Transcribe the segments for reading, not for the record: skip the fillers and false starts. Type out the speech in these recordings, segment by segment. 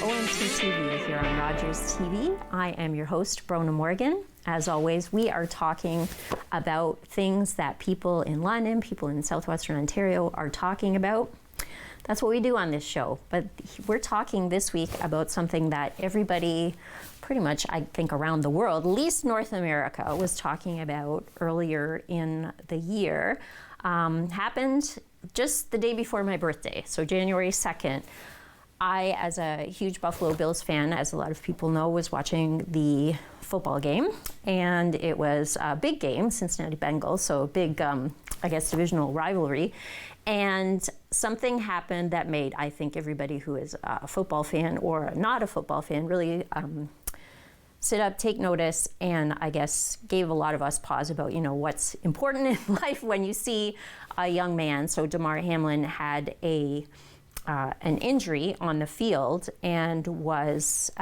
ONT TV here on Rogers TV. I am your host, Bronagh Morgan. As always, we are talking about things that people in London, people in Southwestern Ontario are talking about. That's what we do on this show. But we're talking this week about something that everybody, pretty much, I think, around the world, at least North America, was talking about earlier in the year. Happened just the day before my birthday, so January 2nd. I, as a huge Buffalo Bills fan, as a lot of people know, was watching the football game, and it was a big game, Cincinnati Bengals, so a big, divisional rivalry. And something happened that made, I think, everybody who is a football fan or not a football fan really sit up, take notice, and I guess gave a lot of us pause about, what's important in life when you see a young man. So Damar Hamlin had an injury on the field and was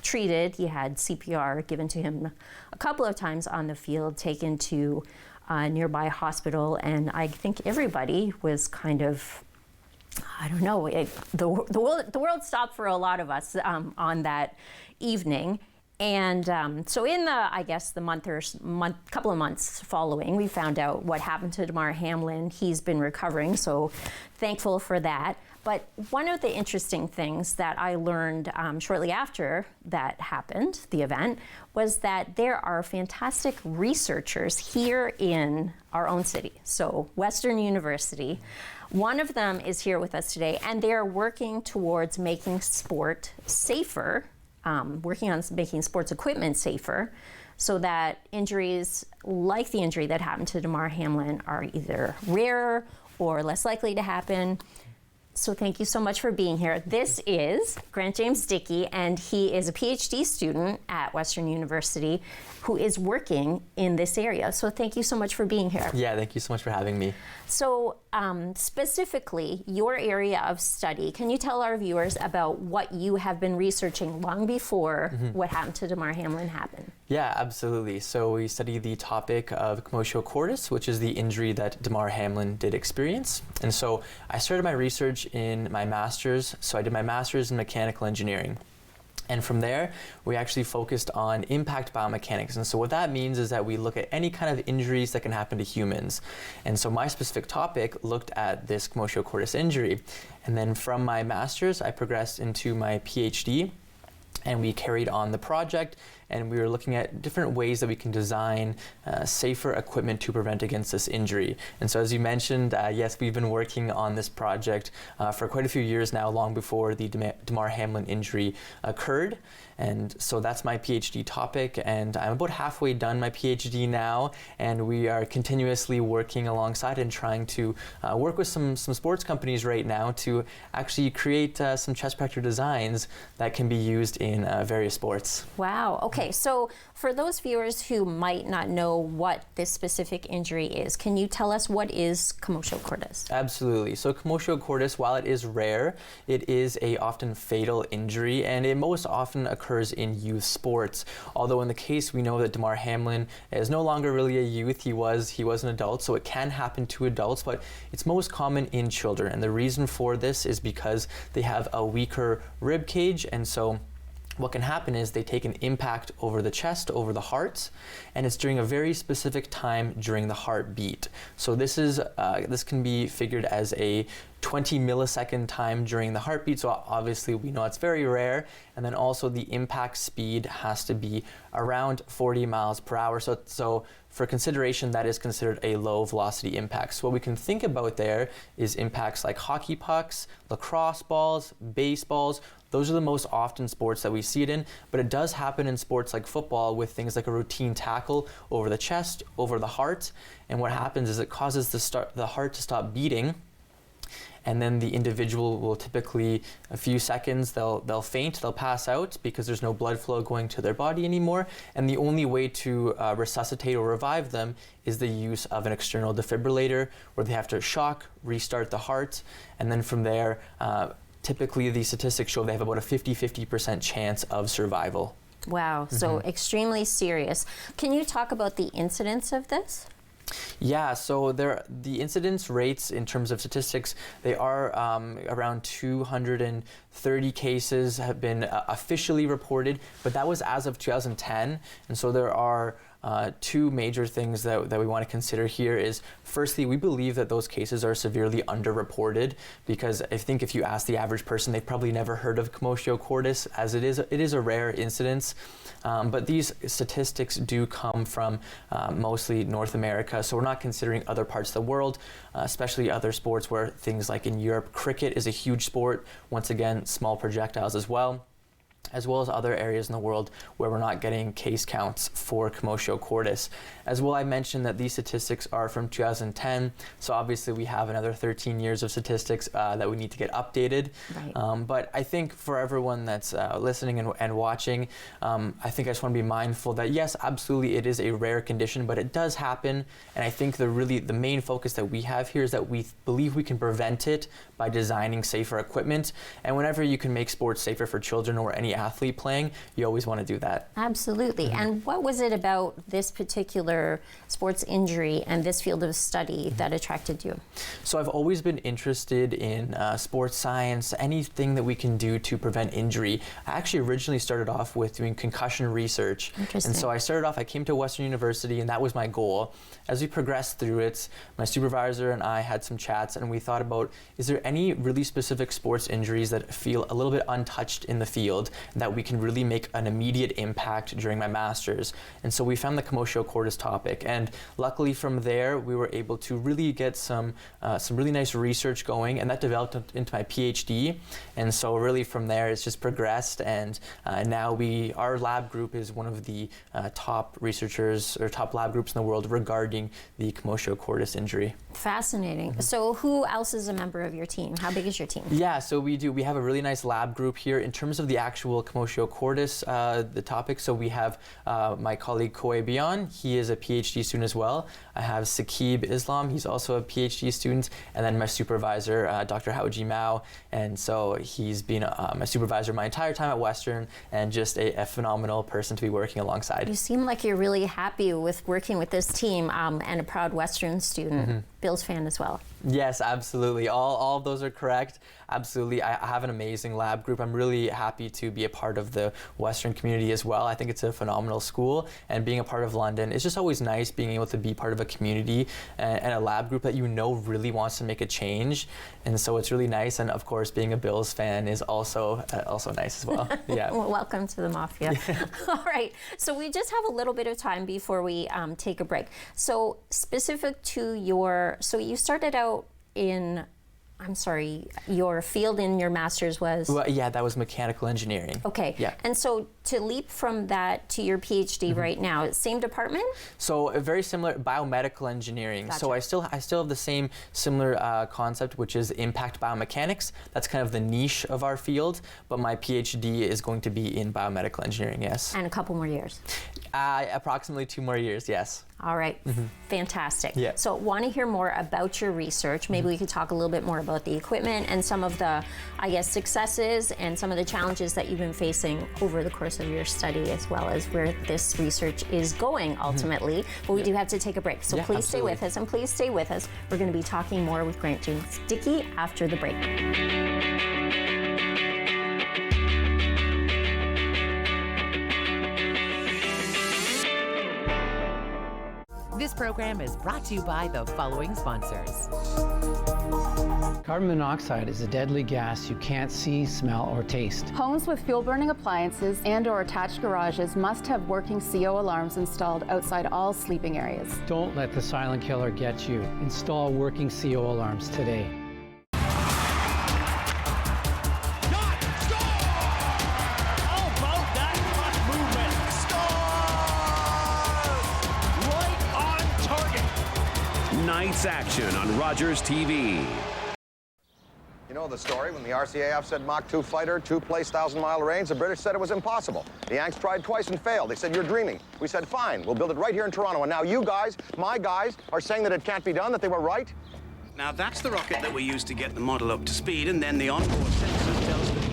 treated. He had CPR given to him a couple of times on the field, taken to a nearby hospital, and I think everybody was kind of, the world stopped for a lot of us on that evening. And so in the, couple of months following, we found out what happened to Damar Hamlin. He's been recovering, so thankful for that. But one of the interesting things that I learned shortly after that happened, the event, was that there are fantastic researchers here in our own city, so Western University. One of them is here with us today, and they are working towards making sport safer, working on making sports equipment safer, so that injuries like the injury that happened to Damar Hamlin are either rarer or less likely to happen. So thank you so much for being here. This is Grant James Dickey, and he is a PhD student at Western University who is working in this area. So thank you so much for being here. Yeah, thank you so much for having me. So specifically, your area of study, can you tell our viewers about what you have been researching long before what happened to Damar Hamlin happened? Yeah, absolutely. So we study the topic of commotio cordis, which is the injury that Damar Hamlin did experience. And so I started my research in my master's. So I did my master's in mechanical engineering. And from there, we actually focused on impact biomechanics. And so what that means is that we look at any kind of injuries that can happen to humans. And so my specific topic looked at this commotio cordis injury. And then from my master's, I progressed into my PhD. And we carried on the project, and we were looking at different ways that we can design safer equipment to prevent against this injury. And so as you mentioned, yes, we've been working on this project for quite a few years now, long before the Damar Hamlin injury occurred. And so that's my PhD topic, and I'm about halfway done my PhD now, and we are continuously working alongside and trying to work with some sports companies right now to actually create some chest protector designs that can be used in various sports. Wow. Okay. So for those viewers who might not know what this specific injury is, can you tell us what is commotio cordis? Absolutely. So commotio cordis, while it is rare, it is a often fatal injury, and it most often occurs in youth sports. Although in the case we know that Damar Hamlin is no longer really a youth, he was an adult, so it can happen to adults, but it's most common in children. And the reason for this is because they have a weaker rib cage, and so what can happen is they take an impact over the chest, over the heart, and it's during a very specific time during the heartbeat. So this can be figured as a 20 millisecond time during the heartbeat, so obviously we know it's very rare, and then also the impact speed has to be around 40 miles per hour. So for consideration, that is considered a low velocity impact. So what we can think about there is impacts like hockey pucks, lacrosse balls, baseballs. Those are the most often sports that we see it in, but it does happen in sports like football with things like a routine tackle over the chest, over the heart, and what happens is it causes the heart to stop beating, and then the individual will typically, a few seconds, they'll faint, they'll pass out because there's no blood flow going to their body anymore, and the only way to resuscitate or revive them is the use of an external defibrillator, where they have to shock, restart the heart, and then from there, typically the statistics show they have about a 50% chance of survival. Wow, so extremely serious. Can you talk about the incidence of this? Yeah, so the incidence rates in terms of statistics, they are around 230 cases have been officially reported, but that was as of 2010. And so there are two major things that we want to consider here is, firstly, we believe that those cases are severely underreported, because I think if you ask the average person, they've probably never heard of commotio cordis, as it is a rare incidence. But these statistics do come from mostly North America, so we're not considering other parts of the world, especially other sports where things like in Europe, cricket is a huge sport, once again, small projectiles as well as other areas in the world where we're not getting case counts for commotio cordis. As well, I mentioned that these statistics are from 2010, so obviously we have another 13 years of statistics that we need to get updated. Right. But I think for everyone that's listening and watching, I think I just want to be mindful that yes, absolutely it is a rare condition, but it does happen, and I think the main focus that we have here is that we believe we can prevent it by designing safer equipment, and whenever you can make sports safer for children or any athlete playing, you always want to do that. Absolutely. Mm-hmm. And what was it about this particular sports injury and this field of study that attracted you? So I've always been interested in sports science, anything that we can do to prevent injury. I actually originally started off with doing concussion research. Interesting. And so I came to Western University, and that was my goal. As we progressed through it, my supervisor and I had some chats, and we thought about, is there any really specific sports injuries that feel a little bit untouched in the field that we can really make an immediate impact during my master's? And so we found the commotio cordis topic, and luckily from there we were able to really get some really nice research going, and that developed into my PhD. And so really from there it's just progressed, and now our lab group is one of the top researchers or top lab groups in the world regarding the commotio cordis injury. Fascinating. So who else is a member of your team? How big is your team? Yeah, so we have a really nice lab group here in terms of the actual commotio cordis, the topic. So we have my colleague Koe Bion, he is a PhD student as well. I have Saqib Islam, he's also a PhD student, and then my supervisor, Dr. Haoji Mao, and so he's been my supervisor my entire time at Western, and just a phenomenal person to be working alongside. You seem like you're really happy with working with this team, and a proud Western student. Mm-hmm. Bills fan as well. Yes, absolutely. All of those are correct. Absolutely. I have an amazing lab group. I'm really happy to be a part of the Western community as well. I think it's a phenomenal school, and being a part of London, it's just always nice being able to be part of a community and a lab group that you know really wants to make a change. And so it's really nice. And of course, being a Bills fan is also nice as well. Yeah. Well, welcome to the Mafia. All right. So we just have a little bit of time before we take a break. So specific to so you started out in, your field in your master's was? Well, yeah, that was mechanical engineering. Okay. Yeah. And so to leap from that to your PhD right now, same department? So very similar, biomedical engineering. Gotcha. So I still have the same similar concept, which is impact biomechanics. That's kind of the niche of our field, but my PhD is going to be in biomedical engineering, yes. And a couple more years. Approximately 2 more years, yes. All right, fantastic. Yeah. So want to hear more about your research. Maybe we could talk a little bit more about the equipment and some of the, successes and some of the challenges that you've been facing over the course of your study, as well as where this research is going ultimately. But we do have to take a break. So please absolutely. stay with us, and please stay with us. We're going to be talking more with Grant James Dickey after the break. This program is brought to you by the following sponsors. Carbon monoxide is a deadly gas you can't see, smell, or taste. Homes with fuel-burning appliances and/or attached garages must have working CO alarms installed outside all sleeping areas. Don't let the silent killer get you. Install working CO alarms today. Night's action on Rogers TV. You know the story, when the RCAF said Mach 2 fighter, 2 place 1,000-mile range, the British said it was impossible. The Yanks tried twice and failed. They said, you're dreaming. We said, fine, we'll build it right here in Toronto. And now you guys, my guys, are saying that it can't be done, that they were right? Now that's the rocket that we used to get the model up to speed, and then the onboard sensors tell us that...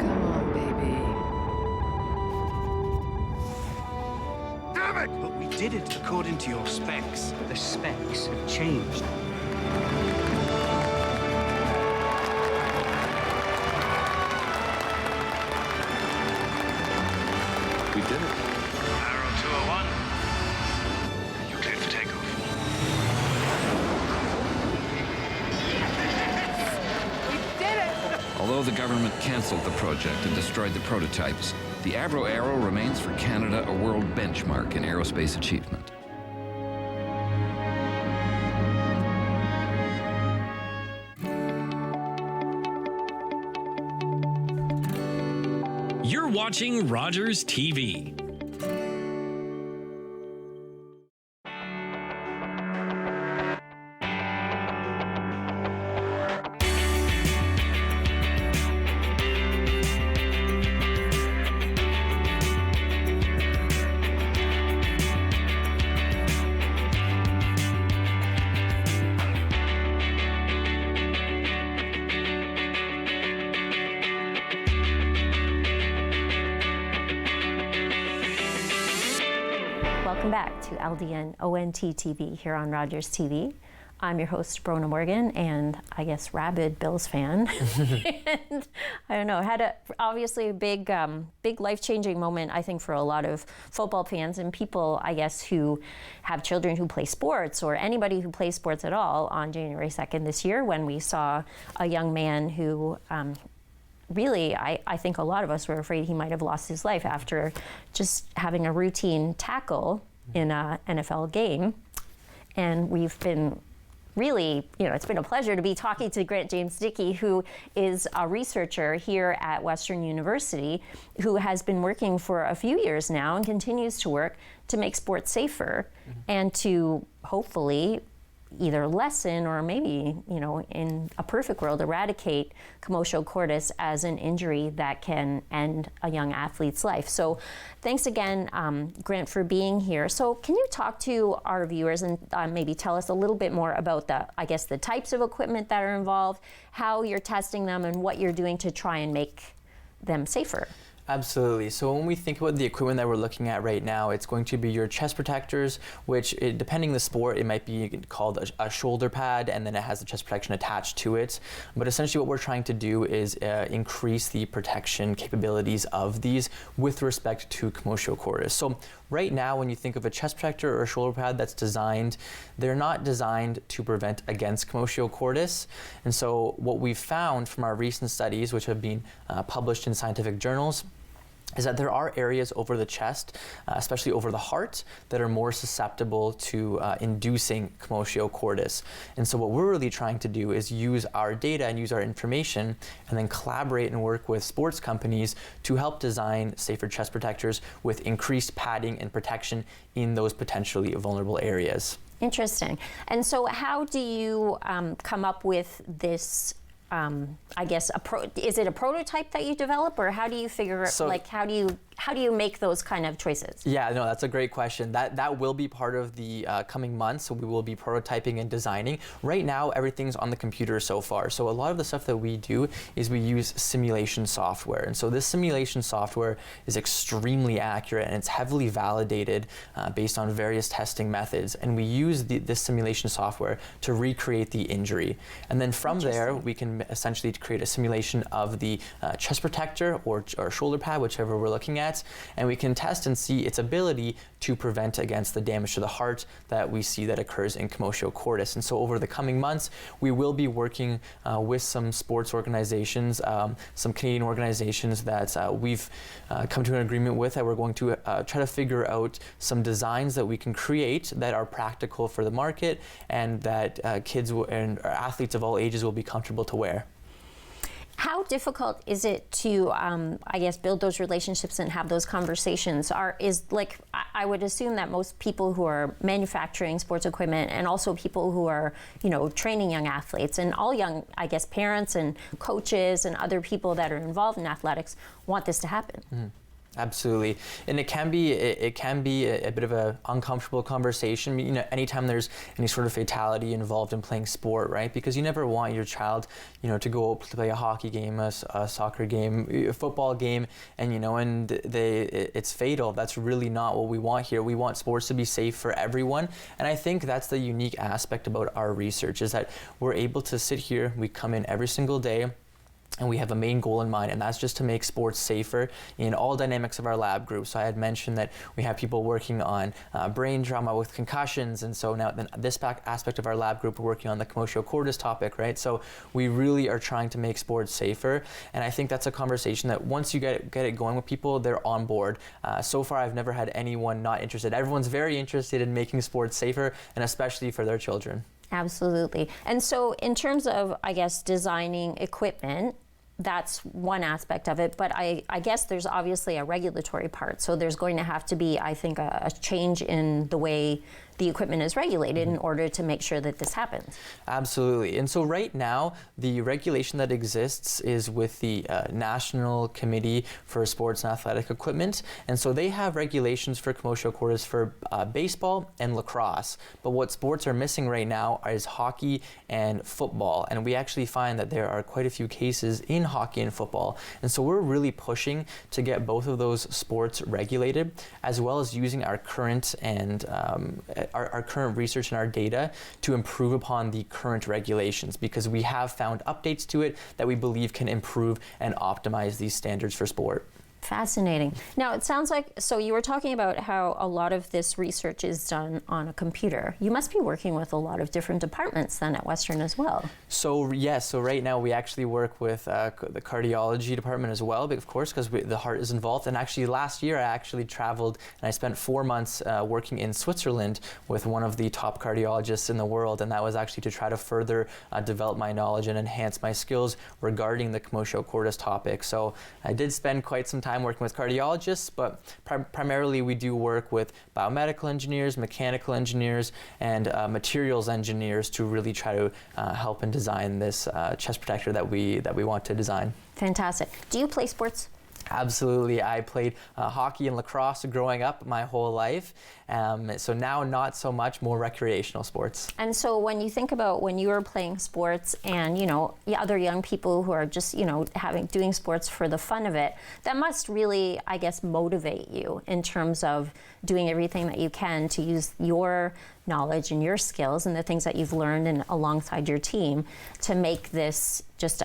Come on, baby. Damn it! But we did it according to your specs. The specs have changed. We did it. Arrow 201. You're cleared for takeoff. Although the government cancelled the project and destroyed the prototypes, the Avro Arrow remains for Canada a world benchmark in aerospace achievement. You're watching Rogers TV. Welcome back to LdnOnt TV here on Rogers TV. I'm your host, Bronagh Morgan, and I guess rabid Bills fan. And I don't know, had obviously a big life-changing moment, I think, for a lot of football fans and people, I guess, who have children who play sports or anybody who plays sports at all on January 2nd this year when we saw a young man who really, I think a lot of us were afraid he might have lost his life after just having a routine tackle in an NFL game. And we've been really, it's been a pleasure to be talking to Grant James, who is a researcher here at Western University, who has been working for a few years now and continues to work to make sports safer and to hopefully either lessen or maybe, in a perfect world, eradicate commotio cordis as an injury that can end a young athlete's life. So thanks again, Grant, for being here. So can you talk to our viewers and maybe tell us a little bit more about the types of equipment that are involved, how you're testing them, and what you're doing to try and make them safer? Absolutely. So when we think about the equipment that we're looking at right now, it's going to be your chest protectors, which depending the sport, it might be called a shoulder pad, and then it has the chest protection attached to it. But essentially what we're trying to do is increase the protection capabilities of these with respect to commotio cordis. So right now, when you think of a chest protector or a shoulder pad that's designed, they're not designed to prevent against commotio cordis. And so what we've found from our recent studies, which have been published in scientific journals, is that there are areas over the chest, especially over the heart, that are more susceptible to inducing commotio cordis. And so what we're really trying to do is use our data and use our information and then collaborate and work with sports companies to help design safer chest protectors with increased padding and protection in those potentially vulnerable areas. Interesting. And so how do you come up with this is it a prototype that you develop, or how do you figure, how do you make those kind of choices? Yeah, no, that's a great question. That will be part of the coming months, so we will be prototyping and designing. Right now, everything's on the computer so far. So a lot of the stuff that we do is we use simulation software. And so this simulation software is extremely accurate, and it's heavily validated based on various testing methods. And we use this simulation software to recreate the injury. And then from there, we can essentially create a simulation of the chest protector or shoulder pad, whichever we're looking at, and we can test and see its ability to prevent against the damage to the heart that we see that occurs in commotio cordis. And so over the coming months, we will be working with some sports organizations, some Canadian organizations that we've come to an agreement with, that we're going to try to figure out some designs that we can create that are practical for the market and that kids and athletes of all ages will be comfortable to wear. How difficult is it to, build those relationships and have those conversations? I would assume that most people who are manufacturing sports equipment and also people who are, training young athletes and all young, parents and coaches and other people that are involved in athletics want this to happen. Mm-hmm. Absolutely, and it can be a bit of an uncomfortable conversation. You know, anytime there's any sort of fatality involved in playing sport, right? Because you never want your child, you know, to go to play a hockey game, a soccer game, a football game, and it's fatal. That's really not what we want here. We want sports to be safe for everyone, and I think that's the unique aspect about our research is that we're able to sit here. We come in every single day, and we have a main goal in mind, and that's just to make sports safer in all dynamics of our lab group. So I had mentioned that we have people working on brain trauma with concussions, and so now this aspect of our lab group, we're working on the commotio cordis topic, right? So we really are trying to make sports safer, and I think that's a conversation that once you get it going with people, they're on board. So far, I've never had anyone not interested. Everyone's very interested in making sports safer, and especially for their children. Absolutely. And so in terms of, I guess, designing equipment, that's one aspect of it, but I guess there's obviously a regulatory part. So there's going to have to be, I think, a change in the way the equipment is regulated in order to make sure that this happens. Absolutely. And so right now, the regulation that exists is with the National Committee for Sports and Athletic Equipment. And so they have regulations for commotio cordis for baseball and lacrosse. But what sports are missing right now is hockey and football. And we actually find that there are quite a few cases in hockey and football. And so we're really pushing to get both of those sports regulated, as well as using our current and our current research and our data to improve upon the current regulations, because we have found updates to it that we believe can improve and optimize these standards for sport. Fascinating. Now, it sounds like, so you were talking about how a lot of this research is done on a computer. You must be working with a lot of different departments then at Western as well. So yes, so right now we actually work with the cardiology department as well, but of course, because the heart is involved. And actually last year I actually traveled and I spent 4 months working in Switzerland with one of the top cardiologists in the world, and that was actually to try to further develop my knowledge and enhance my skills regarding the commotio cordis topic. So I did spend quite some time working with cardiologists, but primarily we do work with biomedical engineers, mechanical engineers, and materials engineers to really try to help and design this chest protector that we want to design. Fantastic. Do you play sports? Absolutely. I played hockey and lacrosse growing up my whole life. So now not so much, more recreational sports. And so when you think about when you were playing sports and, you know, other young people who are just, you know, doing sports for the fun of it, that must really, I guess, motivate you in terms of doing everything that you can to use your knowledge and your skills and the things that you've learned and alongside your team to make this just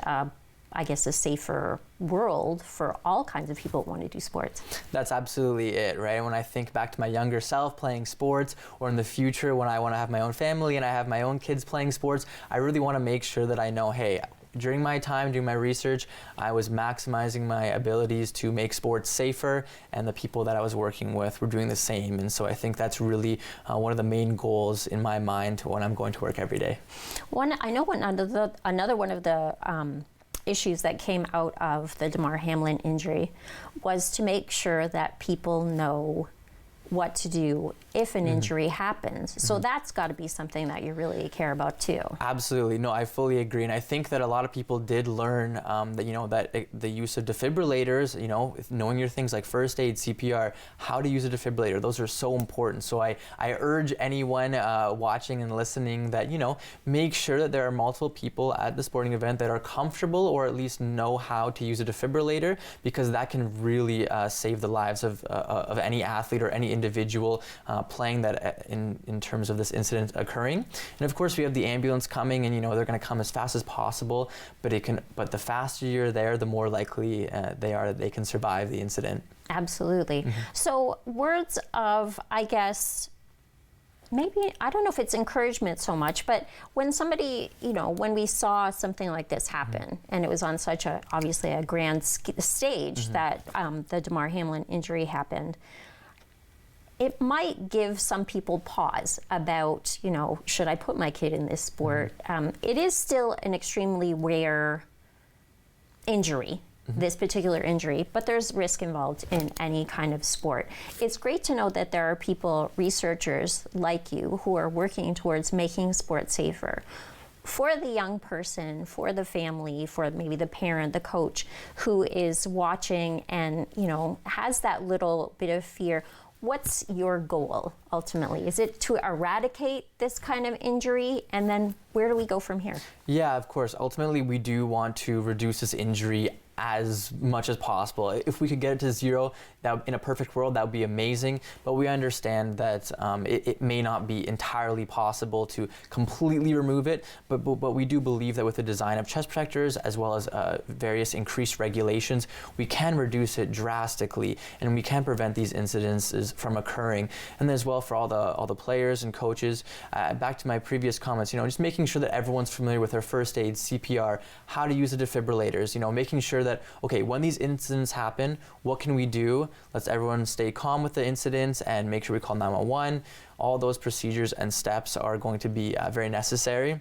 I guess, a safer world for all kinds of people who want to do sports. That's absolutely it, right? When I think back to my younger self playing sports, or in the future when I want to have my own family and I have my own kids playing sports, I really want to make sure that I know, hey, during my time doing my research, I was maximizing my abilities to make sports safer, and the people that I was working with were doing the same. And so I think that's really one of the main goals in my mind when I'm going to work every day. Another one of the issues that came out of the Damar Hamlin injury was to make sure that people know what to do if an injury happens. So that's got to be something that you really care about too. Absolutely. No, I fully agree. And I think that a lot of people did learn that, you know, that the use of defibrillators, you know, knowing your things like first aid, CPR, how to use a defibrillator, those are so important. So I urge anyone watching and listening that, you know, make sure that there are multiple people at the sporting event that are comfortable or at least know how to use a defibrillator, because that can really save the lives of any athlete or any individual playing that in terms of this incident occurring. And of course we have the ambulance coming, and you know they're going to come as fast as possible, but the faster you're there, the more likely they are that they can survive the incident. Absolutely. So words of, I guess, maybe, I don't know if it's encouragement so much, but when somebody, you know, when we saw something like this happen, and it was on such obviously a grand stage that the Damar Hamlin injury happened, it might give some people pause about, you know, should I put my kid in this sport? It is still an extremely rare injury, this particular injury, but there's risk involved in any kind of sport. It's great to know that there are people, researchers like you, who are working towards making sports safer. for the young person, for the family, for maybe the parent, the coach who is watching and, has that little bit of fear, what's your goal ultimately? Is it to eradicate this kind of injury? And then where do we go from here? Yeah, of course. Ultimately, we do want to reduce this injury as much as possible. If we could get it to zero, that in a perfect world, that would be amazing. But we understand that it may not be entirely possible to completely remove it. But we do believe that with the design of chest protectors, as well as various increased regulations, we can reduce it drastically, and we can prevent these incidences from occurring. And as well for all the players and coaches, back to my previous comments, just making sure that everyone's familiar with their first aid, CPR, how to use the defibrillators, making sure that, okay, when these incidents happen, what can we do? Let's everyone stay calm with the incidents and make sure we call 911. All those procedures and steps are going to be very necessary.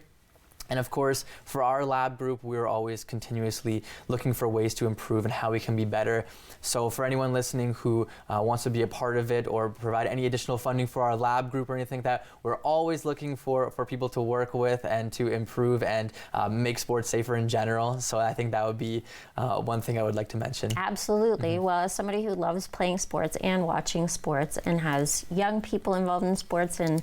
And of course, for our lab group, we're always continuously looking for ways to improve and how we can be better. So for anyone listening who wants to be a part of it or provide any additional funding for our lab group or anything like that, we're always looking for people to work with and to improve and make sports safer in general. So I think that would be one thing I would like to mention. Absolutely. Mm-hmm. Well, as somebody who loves playing sports and watching sports and has young people involved in sports, and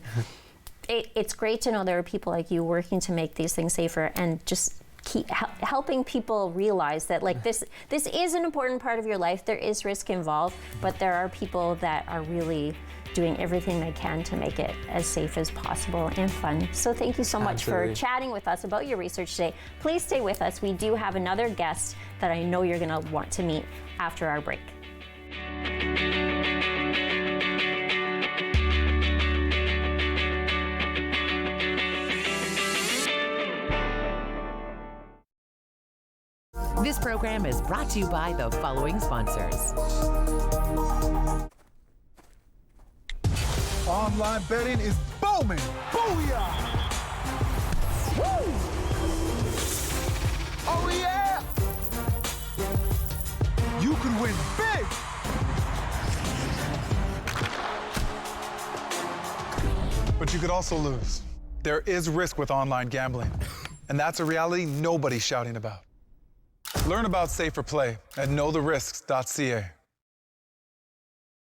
it's great to know there are people like you working to make these things safer and just keep helping people realize that this is an important part of your life. There is risk involved, but there are people that are really doing everything they can to make it as safe as possible and fun. So thank you so much for chatting with us about your research today. Please stay with us. We do have another guest that I know you're going to want to meet after our break. This program is brought to you by the following sponsors. Online betting is booming. Booyah! Woo! Oh yeah! You could win big! But you could also lose. There is risk with online gambling, and that's a reality nobody's shouting about. Learn about safer play at knowtherisks.ca.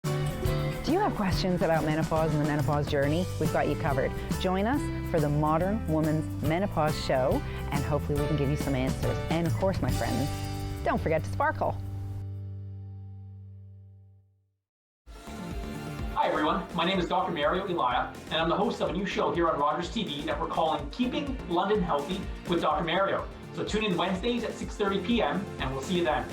Do you have questions about menopause and the menopause journey? We've got you covered. Join us for the Modern Woman's Menopause Show, and hopefully we can give you some answers. And of course, my friends, don't forget to sparkle. Hi everyone, my name is Dr. Mario Elia, and I'm the host of a new show here on Rogers TV that we're calling Keeping London Healthy with Dr. Mario. So tune in Wednesdays at 6:30 p.m. and we'll see you then.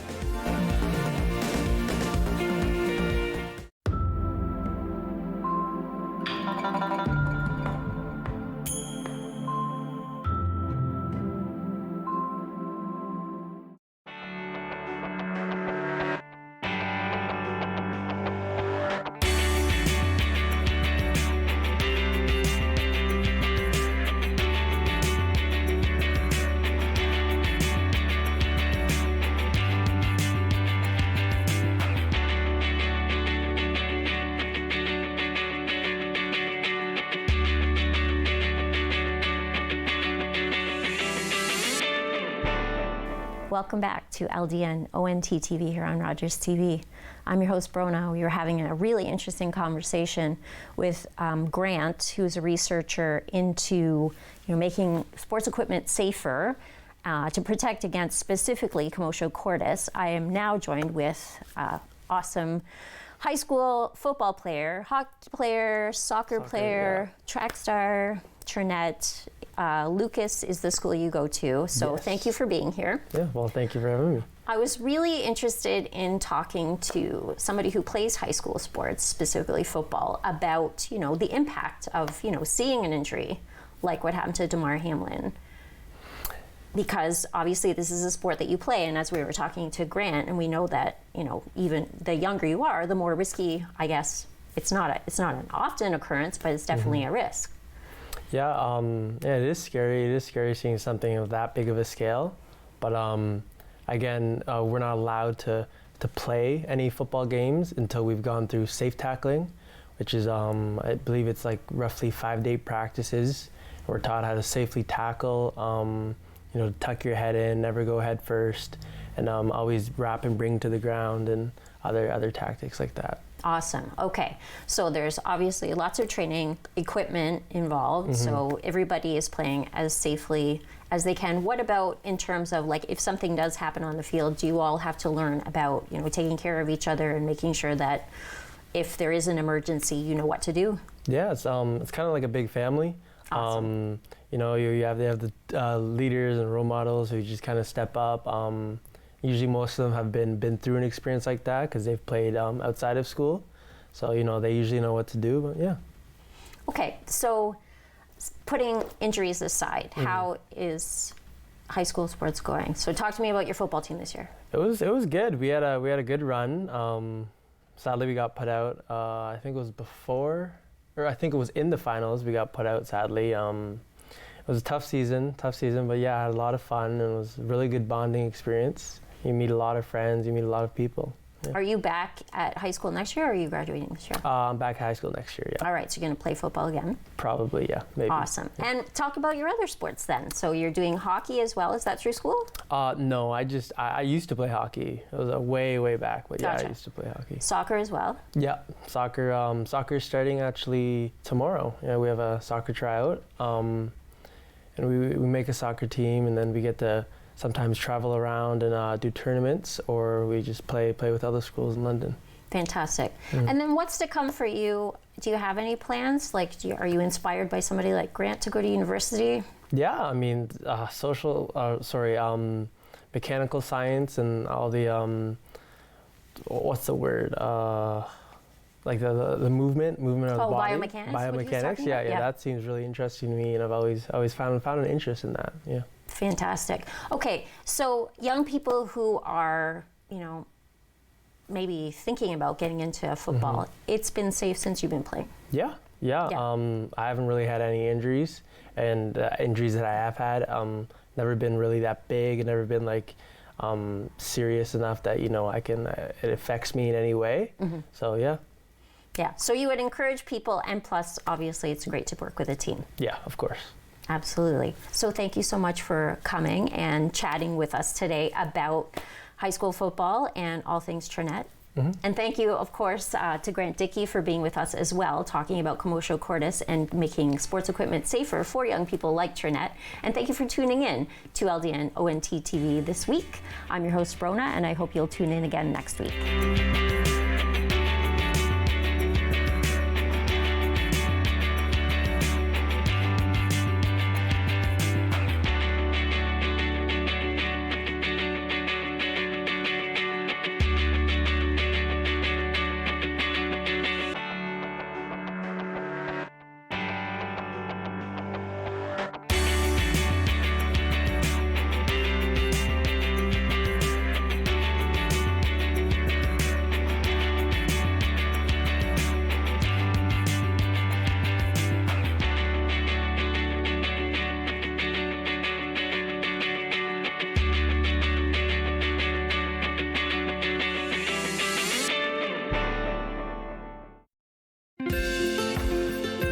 Welcome back to LdnOnt TV here on Rogers TV. I'm your host, Bronagh. We were having a really interesting conversation with Grant, who's a researcher into making sports equipment safer to protect against specifically commotio cordis. I am now joined with awesome high school football player, hockey player, soccer player, track star, Trinette. Lucas is the school you go to, so yes. Thank you for being here. Yeah, well, thank you for having me. I was really interested in talking to somebody who plays high school sports, specifically football, about the impact of seeing an injury like what happened to Damar Hamlin, because obviously this is a sport that you play, and as we were talking to Grant, and we know that even the younger you are, the more risky. I guess it's not an often occurrence, but it's definitely a risk. Yeah, it is scary. It is scary seeing something of that big of a scale. But again, we're not allowed to play any football games until we've gone through safe tackling, which is, I believe it's like roughly 5-day practices We're taught how to safely tackle, you know, tuck your head in, never go head first, and always wrap and bring to the ground, and other tactics like that. Awesome. Okay. So there's obviously lots of training equipment involved. So everybody is playing as safely as they can. What about in terms of, like, if something does happen on the field, do you all have to learn about, you know, taking care of each other and making sure that if there is an emergency, you know what to do? Yeah, it's kind of like a big family. Awesome. You know, they have the leaders and role models who just kind of step up. Usually most of them have been through an experience like that because they've played outside of school. So, you know, they usually know what to do, but yeah. Okay, so putting injuries aside, how is high school sports going? So talk to me about your football team this year. It was good. We had a good run. Sadly, we got put out, I think it was before, or I think it was in the finals, we got put out, sadly. It was a tough season, but yeah, I had a lot of fun, and it was a really good bonding experience. You meet a lot of friends, you meet a lot of people. Yeah. Are you back at high school next year, or are you graduating this year? I'm back at high school next year, yeah. All right, so you're going to play football again? Probably, yeah, maybe. Awesome. Yeah. And talk about your other sports then. So you're doing hockey as well. Is that through school? No, I used to play hockey. It was way back, but gotcha. Yeah, I used to play hockey. Soccer as well? Yeah, soccer. Soccer's starting actually tomorrow. Yeah, we have a soccer tryout. And we make a soccer team, and then we get to sometimes travel around and do tournaments, or we just play with other schools in London. Fantastic. And then what's to come for you? Do you have any plans? Like, are you inspired by somebody like Grant to go to university? Yeah, I mean, mechanical science and all the, what's the word? Like the movement of the body. Biomechanics? Biomechanics, yeah, that seems really interesting to me, and I've always found an interest in that, yeah. Fantastic. Okay, so young people who are, you know, maybe thinking about getting into football, it's been safe since you've been playing? Yeah. I haven't really had any injuries, and injuries that I have had, never been really that big, and never been like serious enough that, you know, I can, it affects me in any way, so yeah. Yeah, so you would encourage people, and plus, obviously, it's great to work with a team. Yeah, of course. Absolutely. So thank you so much for coming and chatting with us today about high school football and all things Trinette. And thank you, of course, to Grant Dickey for being with us as well, talking about commotio cordis and making sports equipment safer for young people like Trinette. And thank you for tuning in to LdnOnt TV this week. I'm your host, Bronagh, and I hope you'll tune in again next week.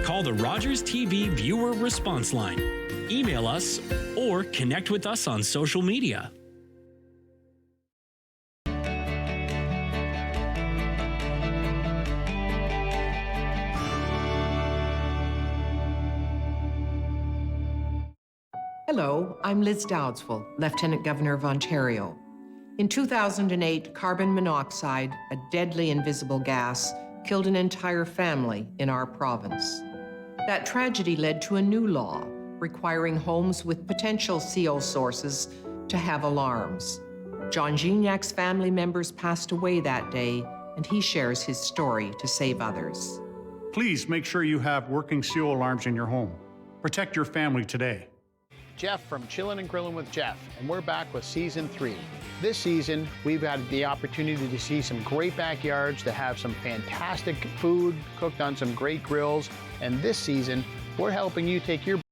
Call the Rogers TV viewer response line, email us, or connect with us on social media. Hello, I'm Liz Dowdswell, Lieutenant Governor of Ontario. In 2008, carbon monoxide, a deadly invisible gas, killed an entire family in our province. That tragedy led to a new law requiring homes with potential CO sources to have alarms. John Gignac's family members passed away that day, and he shares his story to save others. Please make sure you have working CO alarms in your home. Protect your family today. Jeff from Chillin' and Grillin' with Jeff, and we're back with Season 3. This season, we've had the opportunity to see some great backyards, to have some fantastic food cooked on some great grills, and this season, we're helping you take your